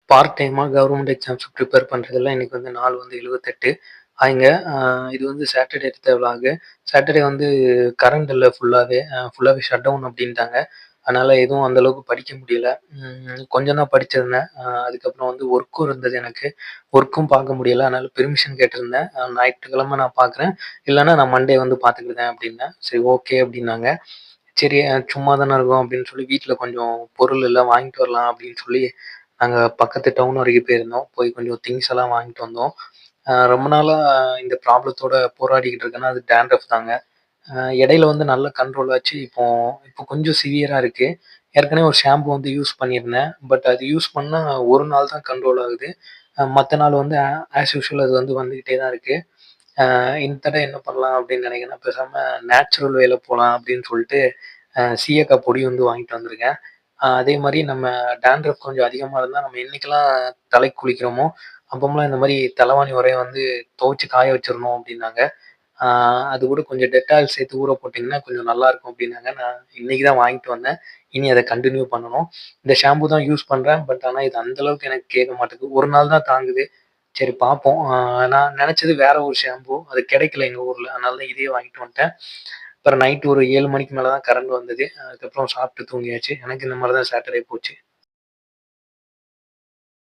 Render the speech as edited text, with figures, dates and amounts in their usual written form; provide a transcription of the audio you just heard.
Part டைமா government எக்ஸாம்ஸ்க்கு prepare பண்றதுல இன்னைக்கு வந்து நாள் வந்து 78. ஆயிங்க. இது வந்து சாட்டர்டே எடுத்த விலாகு. சாட்டர்டே வந்து கரண்ட் இல்ல ஃபுல்லாவே. ஃபுல்லாவே ஷட் டவுன் அப்டின்ட்டாங்க. அதனால எதுவும் அந்த அளவுக்கு படிக்க முடியல. கொஞ்சம் தான் படிச்சிருந்தேன். அதுக்கப்புறம் வந்து ஒர்க்கும் இருந்தது எனக்கு. ஒர்க்கும் பார்க்க முடியல. அதனால பெர்மிஷன் கேட்டிருந்தேன். ஞாயிற்றுக்கிழமை நான் பார்க்குறேன். இல்லன்னா நான் மண்டே வந்து பார்த்துக்கிறேன் அப்டின்னேன். சரி ஓகே அப்டின்னாங்க. சரி சும்மா தானே இருக்கோம் அப்படின்னு சொல்லி வீட்ல கொஞ்சம் பொருள் எல்லாம் வாங்கிட்டு வரலாம் அப்படின்னு சொல்லி நாங்க பக்கத்து டவுன் வரைக்கும் போயிருந்தோம். போய் கொஞ்சம் திங்ஸ் எல்லாம் வாங்கிட்டு வந்தோம். ரொம்ப நாளா இந்த ப்ராப்ளத்தோட போராடிக்கிட்டு இருக்கேன்னா, அது டாண்ட்ரஃப் தாங்க. இடையில வந்து நல்ல கண்ட்ரோல் ஆச்சு. இப்போ இப்போ கொஞ்சம் சிவியரா இருக்கு. ஏற்கனவே ஒரு ஷாம்பு வந்து யூஸ் பண்ணியிருந்தேன். பட் அது யூஸ் பண்ணா 1 நாள் தான் கண்ட்ரோல் ஆகுது. மத்த நாள் வந்து ஆஸ் யூசுவல் அது வந்து வந்துகிட்டே தான் இருக்கு. இந்த தடவ என்ன பண்ணலாம் அப்படின்னு நினைக்கிறேன்னா, பேசாம நேச்சுரல் வேல போலாம் அப்படின்னு சொல்லிட்டு, சீயக்காய் பொடி வந்து வாங்கிட்டு வந்திருக்கேன். அதே மாரி நம்ம டாண்ட்ரஃப் கொஞ்சம் அதிகமா இருந்தா, நம்ம என்னைக்கெல்லாம் தலைக்கு குளிக்கிறோமோ, அப்போமெல்லாம் இந்த மாரி தலவாணி உரைய வந்து துவைச்சு காய வச்சிரணும் அப்படின்னாங்க. ஆ அது கூட கொஞ்சம் டெட்டால் சேர்த்து ஊற போட்டீங்கன்னா, கொஞ்சம் நல்லாயிருக்கும் அப்படின்னாங்க. நான் இன்னைக்கு தான் வாங்கிட்டு வந்தேன். இனி அத கன்டின்யூ பண்ணணும். இந்த ஷாம்பு தான் யூஸ் பண்றேன். பட் ஆனா இது அந்த அளவுக்கு எனக்கு கேட்க மாட்டேங்குது. 1 நாள் தான் தாங்குது. சரி பார்ப்போம். நான் நெனச்சது வேற ஒரு ஷாம்பு. அது கெடைக்கல எங்க ஊர்ல. அதனால தான் இதையே வாங்கிட்டு வந்துட்டேன். அப்புறம் நைட் ஒரு 7 மணிக்கு மேல தான் கரண்ட் வந்தது. அதுக்கப்புறம் சாப்பிட்டு தூங்கியாச்சு. எனக்கு இந்த மாரி தான் சாட்டர்டே போச்சு.